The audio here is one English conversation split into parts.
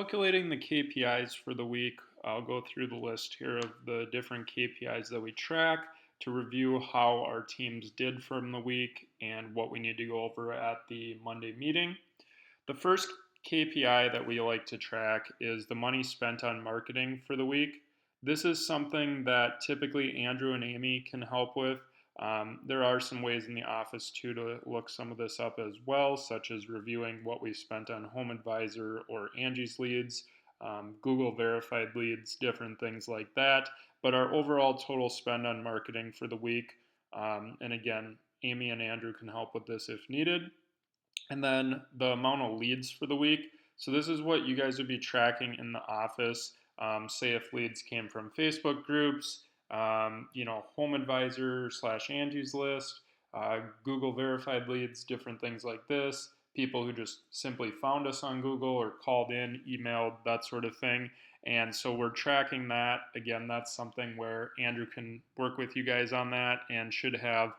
Calculating the KPIs for the week, I'll go through the list here of the different KPIs that we track to review how our teams did from the week and what we need to go over at the Monday meeting. The first KPI that we like to track is the money spent on marketing for the week. This is something that typically Andrew and Amy can help with. There are some ways in the office too to look some of this up as well, such as reviewing what we spent on Home Advisor or Angie's leads, Google verified leads, different things like that. But our overall total spend on marketing for the week, and again, Amy and Andrew can help with this if needed. And then the amount of leads for the week. So this is what you guys would be tracking in the office. Say if leads came from Facebook groups, Home Advisor slash Angie's List, Google verified leads, different things like this. People who just simply found us on Google or called in, emailed, that sort of thing. And so we're tracking that. Again, that's something where Andrew can work with you guys on that and should have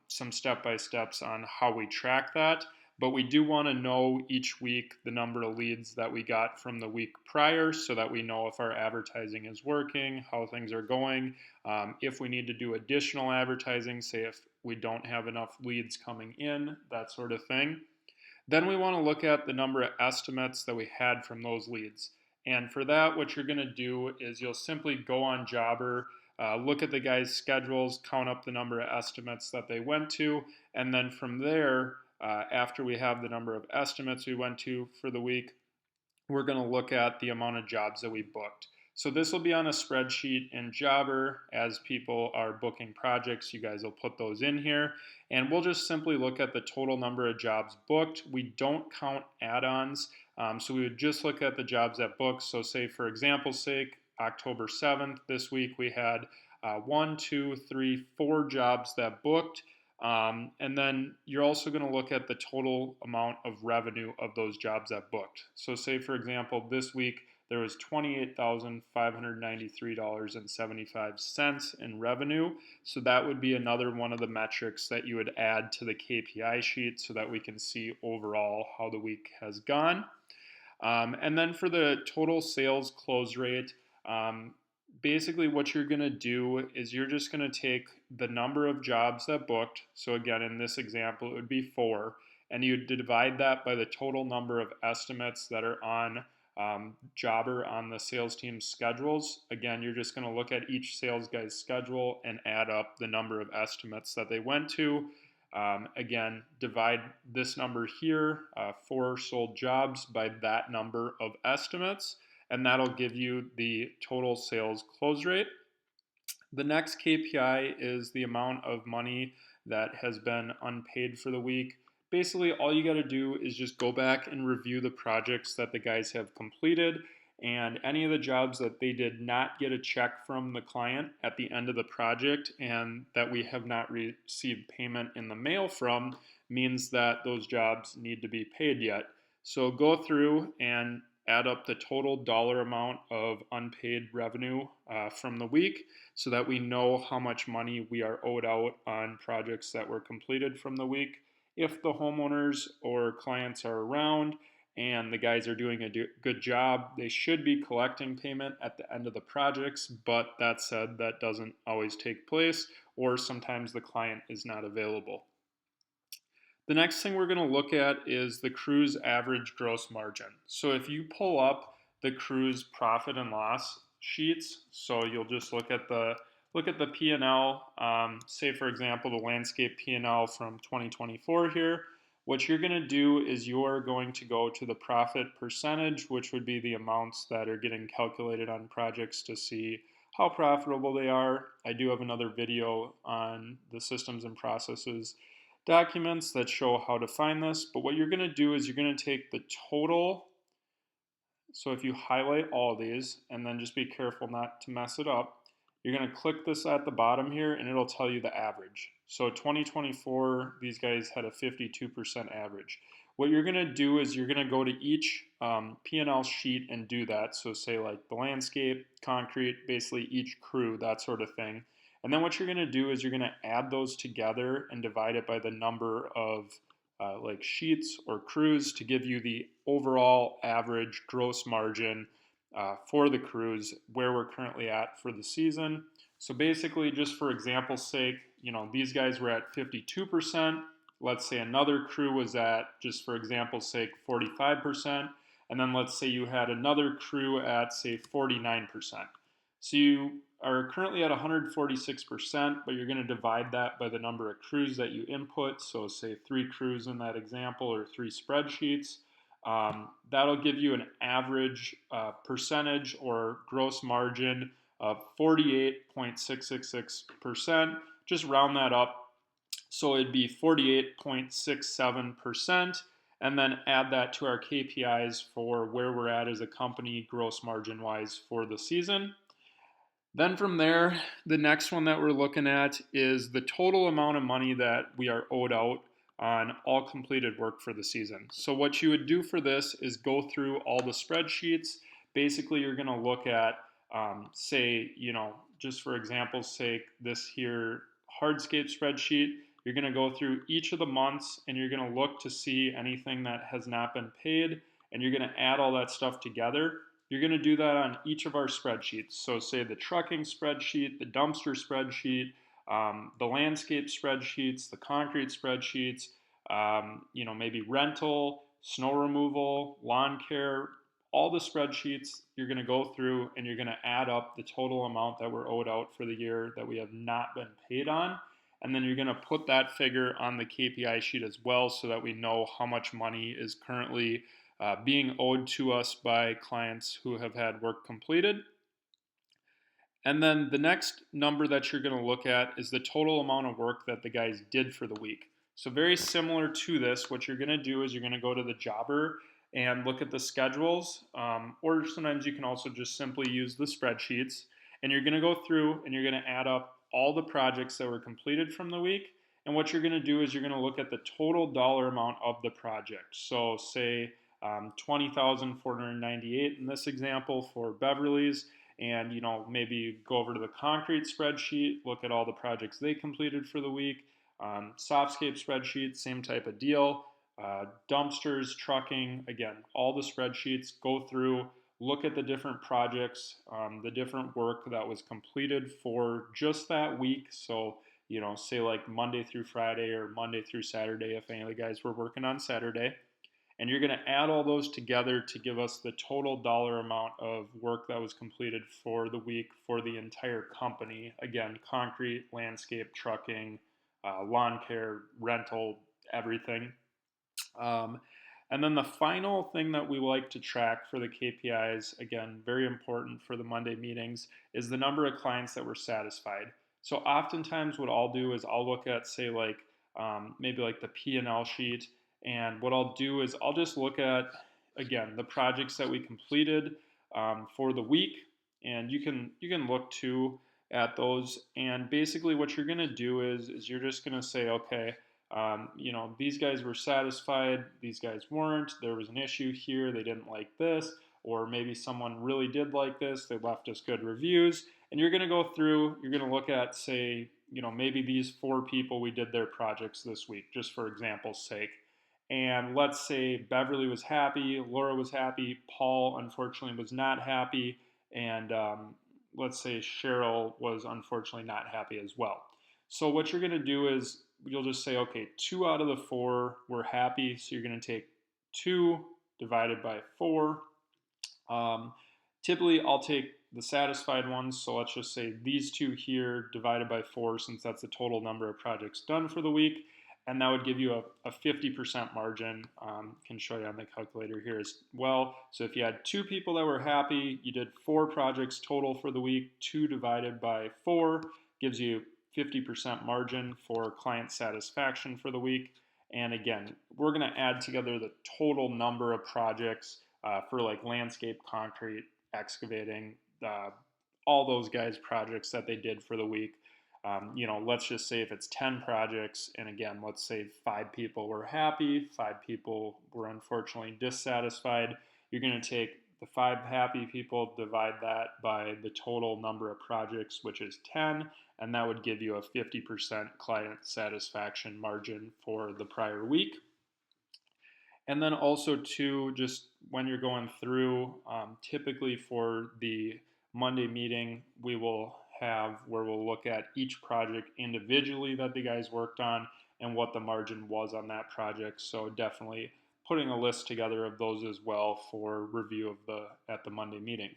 some step by steps on how we track that. But we do want to know each week the number of leads that we got from the week prior so that we know if our advertising is working, how things are going. If we need to do additional advertising, say if we don't have enough leads coming in, that sort of thing. Then we want to look at the number of estimates that we had from those leads. And for that, what you're going to do is you'll simply go on Jobber, look at the guys' schedules, count up the number of estimates that they went to, and then from there, after we have the number of estimates we went to for the week, we're going to look at the amount of jobs that we booked. So this will be on a spreadsheet in Jobber. As people are booking projects, you guys will put those in here. And we'll just simply look at the total number of jobs booked. We don't count add-ons. So we would just look at the jobs that booked. So say for example's sake, October 7th, this week we had 1, 2, 3, 4 jobs that booked. And then you're also going to look at the total amount of revenue of those jobs that booked. So say, for example, this week there was $28,593.75 in revenue. So that would be another one of the metrics that you would add to the KPI sheet so that we can see overall how the week has gone. And then for the total sales close rate, basically what you're going to do is you're just going to take the number of jobs that booked. So again, in this example, it would be 4. And you divide that by the total number of estimates that are on Jobber on the sales team's schedules. Again, you're just going to look at each sales guy's schedule and add up the number of estimates that they went to. Again, divide this number here, 4 sold jobs, by that number of estimates, and that'll give you the total sales close rate. The next KPI is the amount of money that has been unpaid for the week. Basically, all you got to do is just go back and review the projects that the guys have completed, and any of the jobs that they did not get a check from the client at the end of the project and that we have not received payment in the mail from means that those jobs need to be paid yet. So go through and add up the total dollar amount of unpaid revenue from the week so that we know how much money we are owed out on projects that were completed from the week. If the homeowners or clients are around and the guys are doing a good job, they should be collecting payment at the end of the projects, but that said, that doesn't always take place, or sometimes the client is not available. The next thing we're going to look at is the crew's average gross margin. So if you pull up the crew's profit and loss sheets, so you'll just look at the P&L, say for example the landscape P&L from 2024 here. What you're going to do is you're going to go to the profit percentage, which would be the amounts that are getting calculated on projects to see how profitable they are. I do have another video on the systems and processes documents that show how to find this, but what you're going to do is you're going to take the total. So if you highlight all these and then just be careful not to mess it up, you're going to click this at the bottom here and it'll tell you the average. So 2024, these guys had a 52% average. What you're going to do is you're going to go to each P&L sheet and do that. So say like the landscape, concrete, basically each crew, that sort of thing. And then what you're going to do is you're going to add those together and divide it by the number of like sheets or crews to give you the overall average gross margin for the crews where we're currently at for the season. So basically, just for example's sake, these guys were at 52%. Let's say another crew was at, just for example's sake, 45%. And then let's say you had another crew at, say, 49%. So you are currently at 146%, but you're going to divide that by the number of crews that you input. So say 3 crews in that example or 3 spreadsheets. That'll give you an average percentage or gross margin of 48.666%. Just round that up. So it'd be 48.67%. And then add that to our KPIs for where we're at as a company gross margin wise for the season. Then from there, the next one that we're looking at is the total amount of money that we are owed out on all completed work for the season. So what you would do for this is go through all the spreadsheets. Basically, you're going to look at, say, just for example's sake, this here hardscape spreadsheet. You're going to go through each of the months and you're going to look to see anything that has not been paid, and you're going to add all that stuff together. You're going to do that on each of our spreadsheets. So say the trucking spreadsheet, the dumpster spreadsheet, the landscape spreadsheets, the concrete spreadsheets, maybe rental, snow removal, lawn care, all the spreadsheets you're going to go through and you're going to add up the total amount that we're owed out for the year that we have not been paid on. And then you're going to put that figure on the KPI sheet as well so that we know how much money is currently being owed to us by clients who have had work completed. And then the next number that you're going to look at is the total amount of work that the guys did for the week. So very similar to this, what you're going to do is you're going to go to the jobber and look at the schedules, or sometimes you can also just simply use the spreadsheets. And you're going to go through and you're going to add up all the projects that were completed from the week. And what you're going to do is you're going to look at the total dollar amount of the project. So say 20,498 in this example for Beverly's, and maybe go over to the concrete spreadsheet, look at all the projects they completed for the week. Softscape spreadsheet, same type of deal. Dumpsters, trucking, again, all the spreadsheets, go through, look at the different projects, the different work that was completed for just that week. So say like Monday through Friday or Monday through Saturday if any of the guys were working on Saturday. And you're going to add all those together to give us the total dollar amount of work that was completed for the week for the entire company. Again, concrete, landscape, trucking, lawn care, rental, everything. And then the final thing that we like to track for the KPIs, again, very important for the Monday meetings, is the number of clients that were satisfied. So oftentimes what I'll do is I'll look at, say, like maybe like the P&L sheet. And what I'll do is I'll just look at, again, the projects that we completed for the week. And you can look too at those. And basically what you're going to do is you're just going to say, okay, these guys were satisfied, these guys weren't, there was an issue here, they didn't like this, or maybe someone really did like this, they left us good reviews. And you're going to go through, you're going to look at, say, maybe these 4 people, we did their projects this week, just for example's sake. And let's say Beverly was happy, Laura was happy, Paul unfortunately was not happy, and let's say Cheryl was unfortunately not happy as well. So what you're going to do is you'll just say, okay, 2 out of the 4 were happy, so you're going to take 2 divided by 4. Typically, I'll take the satisfied ones, so let's just say these 2 here divided by 4, since that's the total number of projects done for the week. And that would give you a 50% margin. Can show you on the calculator here as well. So if you had 2 people that were happy, you did 4 projects total for the week. 2 divided by 4 gives you 50% margin for client satisfaction for the week. And again, we're going to add together the total number of projects for like landscape, concrete, excavating, all those guys' projects that they did for the week. Let's just say if it's 10 projects, and again, let's say 5 people were happy, 5 people were unfortunately dissatisfied. You're going to take the 5 happy people, divide that by the total number of projects, which is 10, and that would give you a 50% client satisfaction margin for the prior week. And then also too, just when you're going through, typically for the Monday meeting, we will have where we'll look at each project individually that the guys worked on and what the margin was on that project. So definitely putting a list together of those as well for review of the at the Monday meeting.